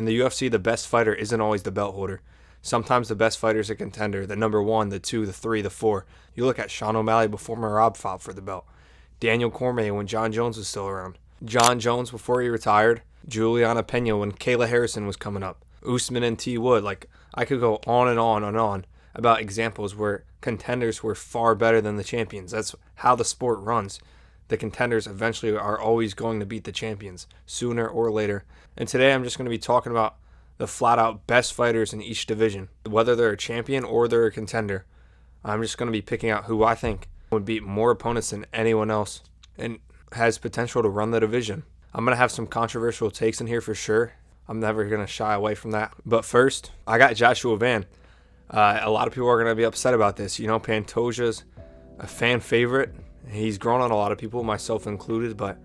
In the UFC, the best fighter isn't always the belt holder. Sometimes the best fighter is a contender, the number 1, the 2, the 3, the 4. You look at Sean O'Malley before Merab fought for the belt. Daniel Cormier when John Jones was still around. John Jones before he retired. Juliana Pena when Kayla Harrison was coming up. Usman and T. Wood. Like, I could go on and on and on about examples where contenders were far better than the champions. That's how the sport runs. The contenders eventually are always going to beat the champions, sooner or later. And today I'm just going to be talking about the flat-out best fighters in each division. Whether they're a champion or they're a contender, I'm just going to be picking out who I think would beat more opponents than anyone else and has potential to run the division. I'm going to have some controversial takes in here for sure. I'm never going to shy away from that. But first, I got Joshua Van. A lot of people are going to be upset about this. You know, Pantoja's a fan favorite. He's grown on a lot of people, myself included, but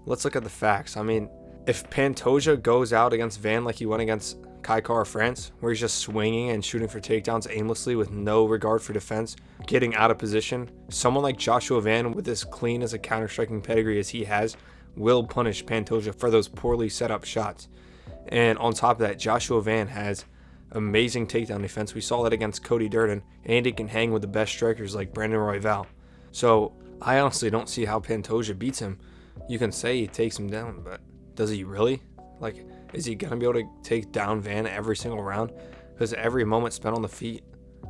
let's look at the facts. I mean, if Pantoja goes out against Van like he went against Kai Kara France, where he's just swinging and shooting for takedowns aimlessly with no regard for defense, getting out of position, someone like Joshua Van with as clean as a counter-striking pedigree as he has will punish Pantoja for those poorly set up shots. And on top of that, Joshua Van has amazing takedown defense. We saw that against Cody Durden, and he can hang with the best strikers like Brandon Royval. So I honestly don't see how Pantoja beats him. You can say he takes him down, but does he really? Like, is he going to be able to take down Van every single round? Because every moment spent on the feet,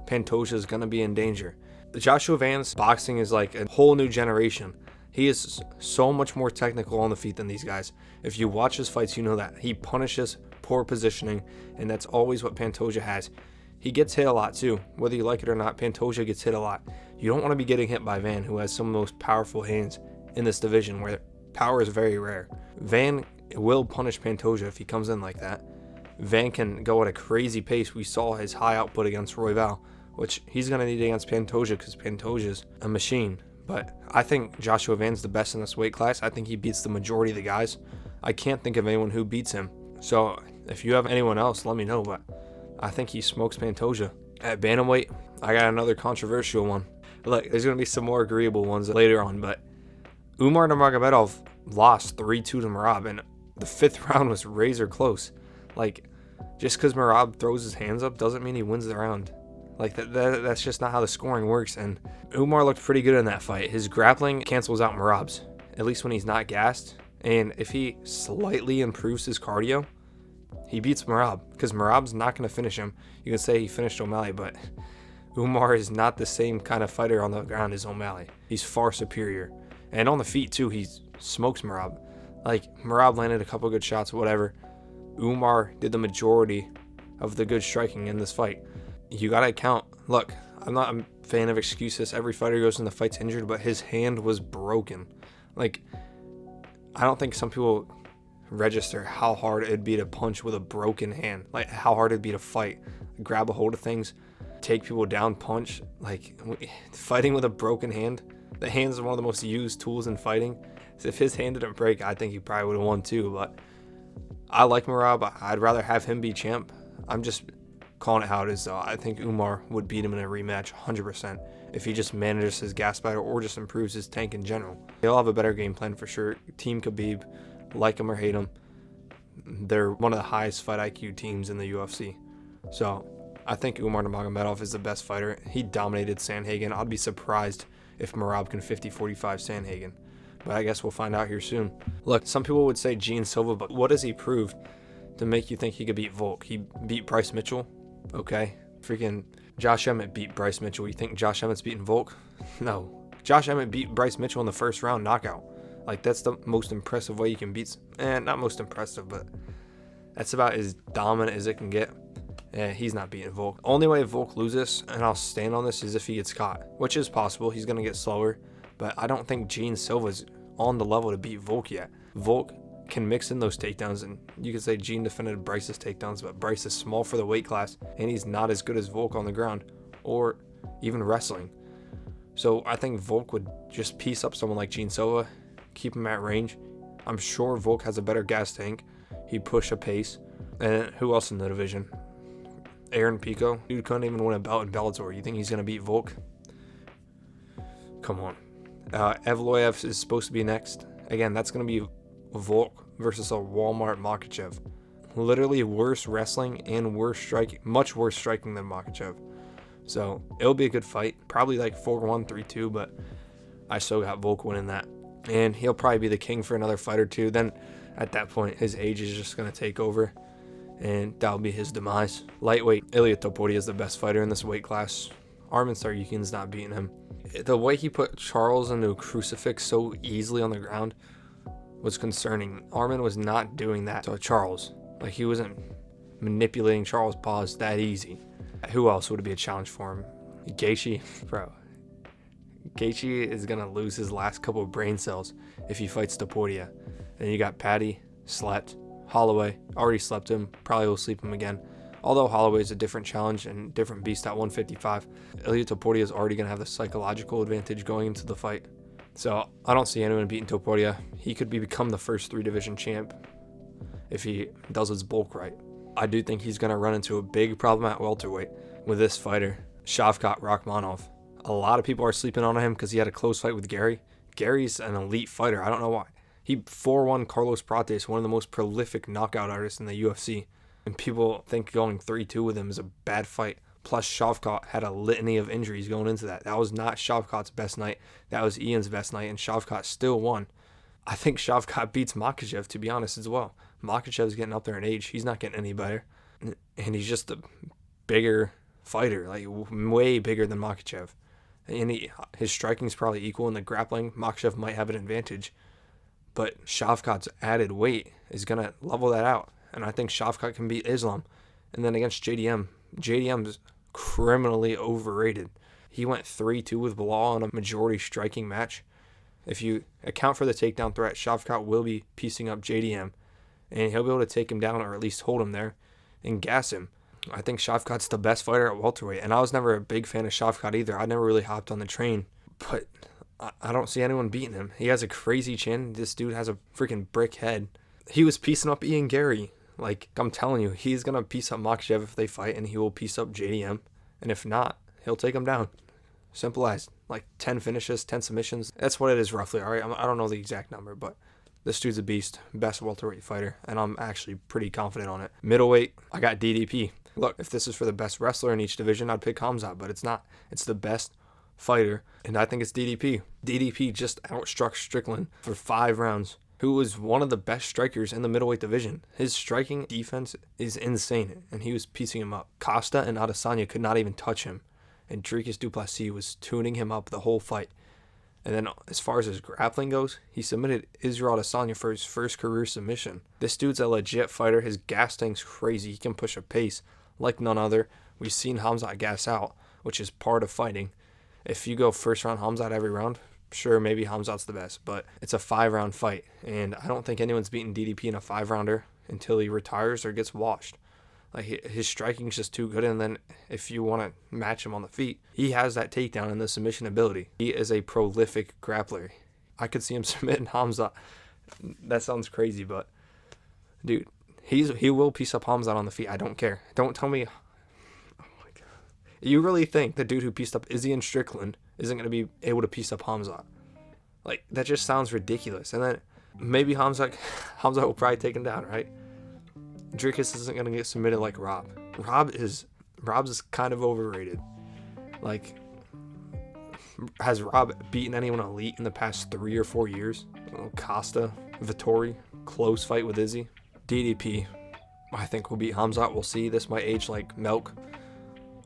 Pantoja is going to be in danger. Joshua Van's boxing is like a whole new generation. He is so much more technical on the feet than these guys. If you watch his fights, you know that. He punishes poor positioning, and that's always what Pantoja has. He gets hit a lot too. Whether you like it or not, Pantoja gets hit a lot. You don't want to be getting hit by Van, who has some of the most powerful hands in this division, where power is very rare. Van will punish Pantoja if he comes in like that. Van can go at a crazy pace. We saw his high output against Royval, which he's going to need against Pantoja because Pantoja's a machine. But I think Joshua Van's the best in this weight class. I think he beats the majority of the guys. I can't think of anyone who beats him. So if you have anyone else, let me know. But I think he smokes Pantoja. At Bantamweight, I got another controversial one. Look, there's going to be some more agreeable ones later on, but Umar Nurmagomedov lost 3-2 to Merab, and the 5th round was razor close. Like, just because Merab throws his hands up doesn't mean he wins the round. Like, that's just not how the scoring works, and Umar looked pretty good in that fight. His grappling cancels out Merab's, at least when he's not gassed, and if he slightly improves his cardio, he beats Merab, because Merab's not going to finish him. You can say he finished O'Malley, but Umar is not the same kind of fighter on the ground as O'Malley. He's far superior. And on the feet, too, he smokes Merab. Like, Merab landed a couple good shots, whatever. Umar did the majority of the good striking in this fight. You got to count. Look, I'm not a fan of excuses. Every fighter goes in the fight's injured, but his hand was broken. Like, I don't think some people register how hard it'd be to punch with a broken hand. Like, how hard it'd be to fight. Grab a hold of things, take people down, punch. Like, fighting with a broken hand. The hand is one of the most used tools in fighting. So if his hand didn't break, I think he probably would have won too. But I like Merab. I'd rather have him be champ. I'm just calling it how it is, though. I think Umar would beat him in a rematch 100% if he just manages his gas battle or just improves his tank in general. He'll have a better game plan for sure. Team Khabib, like him or hate him, they're one of the highest fight IQ teams in the UFC. So I think Umar Nurmagomedov is the best fighter. He dominated Sandhagen. I'd be surprised if Merab can 50-45 Sandhagen. But I guess we'll find out here soon. Look, some people would say Gene Silva, but what has he proved to make you think he could beat Volk? He beat Bryce Mitchell. Okay. Freaking Josh Emmett beat Bryce Mitchell. You think Josh Emmett's beating Volk? No. Josh Emmett beat Bryce Mitchell in the first round knockout. Like, that's the most impressive way you can beat. Not most impressive, but that's about as dominant as it can get. He's not beating Volk. Only way Volk loses, and I'll stand on this, is if he gets caught, which is possible. He's going to get slower, but I don't think Gene Silva's on the level to beat Volk yet. Volk can mix in those takedowns, and you could say Gene defended Bryce's takedowns, but Bryce is small for the weight class, and he's not as good as Volk on the ground or even wrestling. So I think Volk would just piece up someone like Gene Silva, keep him at range. I'm sure Volk has a better gas tank. He'd push a pace. And who else in the division? Aaron Pico. Dude couldn't even win a belt in Bellator. You think he's going to beat Volk? Come on. Evloev is supposed to be next. Again, that's going to be Volk versus a Walmart Makachev. literally worse wrestling and worse striking, much worse striking than Makhachev. So it'll be a good fight. Probably like 4-1, 3-2, but I still got Volk winning that. And he'll probably be the king for another fight or two. Then at that point, his age is just going to take over, and that'll be his demise. Lightweight, Ilia Topuria is the best fighter in this weight class. Arman Tsarukyan's not beating him. The way he put Charles into a crucifix so easily on the ground was concerning. Arman was not doing that to Charles. Like, he wasn't manipulating Charles' paws that easy. Who else would be a challenge for him? Gaethje? Bro. Gaethje is going to lose his last couple of brain cells if he fights Topuria. Then you got Paddy, slept. Holloway, already slept him. Probably will sleep him again. Although Holloway is a different challenge and different beast at 155, Ilia Topuria is already going to have the psychological advantage going into the fight. So I don't see anyone beating Topuria. He could become the first 3-division champ if he does his bulk right. I do think he's going to run into a big problem at welterweight with this fighter, Shavkat Rakhmonov. A lot of people are sleeping on him because he had a close fight with Gary. Gary's an elite fighter. I don't know why. He 4-1 Carlos Prates, one of the most prolific knockout artists in the UFC. And people think going 3-2 with him is a bad fight. Plus, Shavkat had a litany of injuries going into that. That was not Shavkat's best night. That was Ian's best night, and Shavkat still won. I think Shavkat beats Makhachev, to be honest, as well. Makhachev's getting up there in age. He's not getting any better. And he's just a bigger fighter, like way bigger than Makhachev. And his striking's probably equal in the grappling. Makhachev might have an advantage. But Shavkat's added weight is going to level that out. And I think Shavkat can beat Islam. And then against JDM's criminally overrated. He went 3-2 with Bilal in a majority striking match. If you account for the takedown threat, Shavkat will be piecing up JDM. And he'll be able to take him down or at least hold him there and gas him. I think Shavkat's the best fighter at welterweight. And I was never a big fan of Shavkat either. I never really hopped on the train. But I don't see anyone beating him. He has a crazy chin. This dude has a freaking brick head. He was piecing up Ian Gary. Like, I'm telling you, he's going to piece up Makhachev if they fight, and he will piece up JDM. And if not, he'll take him down. Simple as. Like, 10 finishes, 10 submissions. That's what it is roughly, all right? I don't know the exact number, but this dude's a beast. Best welterweight fighter, and I'm actually pretty confident on it. Middleweight, I got DDP. Look, if this is for the best wrestler in each division, I'd pick Khamzat, but it's not. It's the best fighter, and I think it's DDP. DDP just outstruck Strickland for 5 rounds, who was one of the best strikers in the middleweight division. His striking defense is insane, and he was piecing him up. Costa and Adesanya could not even touch him, and Dricus du Plessis was tuning him up the whole fight. And then as far as his grappling goes, he submitted Israel Adesanya for his first career submission. This dude's a legit fighter. His gas tank's crazy. He can push a pace like none other. We've seen Khamzat gas out, which is part of fighting. If you go first round Khamzat every round, sure, maybe Khamzat's the best, but it's a 5-round fight, and I don't think anyone's beaten DDP in a 5-rounder until he retires or gets washed. Like, his striking's just too good, and then if you want to match him on the feet, he has that takedown and the submission ability. He is a prolific grappler. I could see him submitting Khamzat. That sounds crazy, but dude, he will piece up Khamzat on the feet. I don't care. Don't tell me. Oh my god, you really think the dude who pieced up Izzy and Strickland isn't going to be able to piece up Khamzat? Like, that just sounds ridiculous. And then maybe Khamzat will probably take him down, right? Dricus isn't going to get submitted like Rob. Rob's is kind of overrated. Like, has Rob beaten anyone elite in the past 3 or 4 years? Costa, Vittori, close fight with Izzy. DDP, I think will beat Khamzat. We'll see. This might age like milk,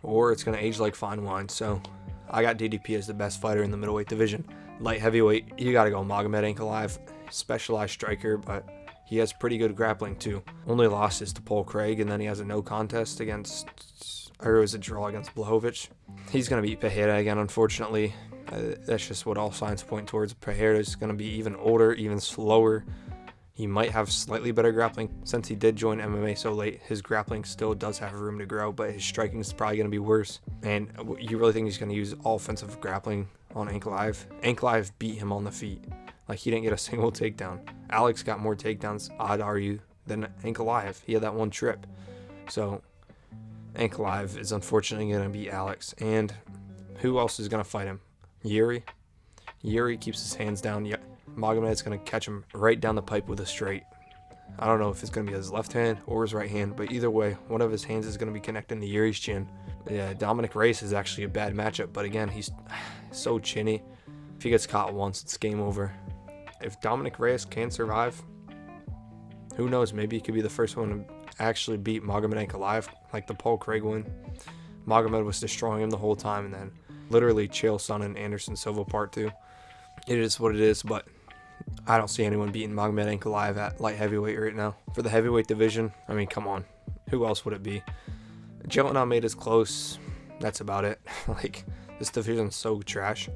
or it's going to age like fine wine. So I got DDP as the best fighter in the middleweight division. Light heavyweight, you got to go Magomed Ankalaev. Specialized striker, but he has pretty good grappling too. Only loss is to Paul Craig, and then he has a no contest against, or it was a draw against Blachowicz. He's going to beat Pereira again, unfortunately. That's just what all signs point towards. Pereira is going to be even older, even slower. He might have slightly better grappling. Since he did join MMA so late, his grappling still does have room to grow, but his striking is probably going to be worse. And you really think he's going to use all offensive grappling on Ankalaev? Ankalaev beat him on the feet. Like, he didn't get a single takedown. Alex got more takedowns, I'd argue, than Ankalaev. He had that one trip. So Ankalaev is unfortunately going to beat Alex. And who else is going to fight him? Yuri? Yuri keeps his hands down. Magomed's going to catch him right down the pipe with a straight. I don't know if it's going to be his left hand or his right hand, but either way, one of his hands is going to be connecting to Yuri's chin. Yeah, Dominic Reyes is actually a bad matchup, but again, he's so chinny. If he gets caught once, it's game over. If Dominic Reyes can survive, who knows, maybe he could be the first one to actually beat Magomed Ankalaev, like the Paul Craig win. Magomed was destroying him the whole time, and then literally Chael Sonnen and Anderson Silva Part 2. It is what it is, but I don't see anyone beating Magomed Ankalaev at light heavyweight right now. For the heavyweight division, I mean, come on. Who else would it be? Jalen Almeida's close. That's about it. Like, this division's so trash.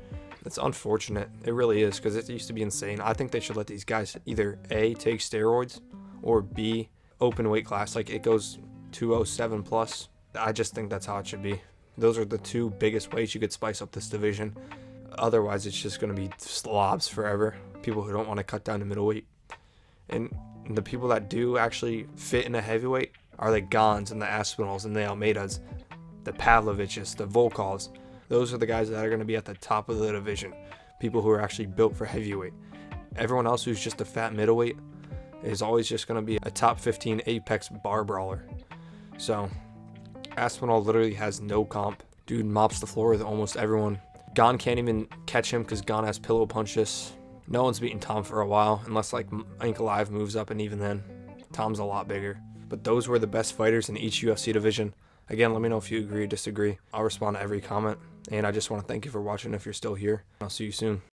It's unfortunate. It really is, because it used to be insane. I think they should let these guys either A, take steroids, or B, open weight class. Like, it goes 207 plus. I just think that's how it should be. Those are the two biggest ways you could spice up this division. Otherwise, it's just going to be slobs forever. People who don't want to cut down to middleweight. And the people that do actually fit in a heavyweight are the Gans and the Aspinalls and the Almeidas, the Pavloviches, the Volkovs. Those are the guys that are going to be at the top of the division. People who are actually built for heavyweight. Everyone else who's just a fat middleweight is always just going to be a top 15 Apex bar brawler. So, Aspinall literally has no comp. Dude mops the floor with almost everyone. Gon can't even catch him because Gon has pillow punches. No one's beaten Tom for a while, unless like Ankalaev moves up, and even then, Tom's a lot bigger. But those were the best fighters in each UFC division. Again, let me know if you agree or disagree. I'll respond to every comment, and I just want to thank you for watching if you're still here. I'll see you soon.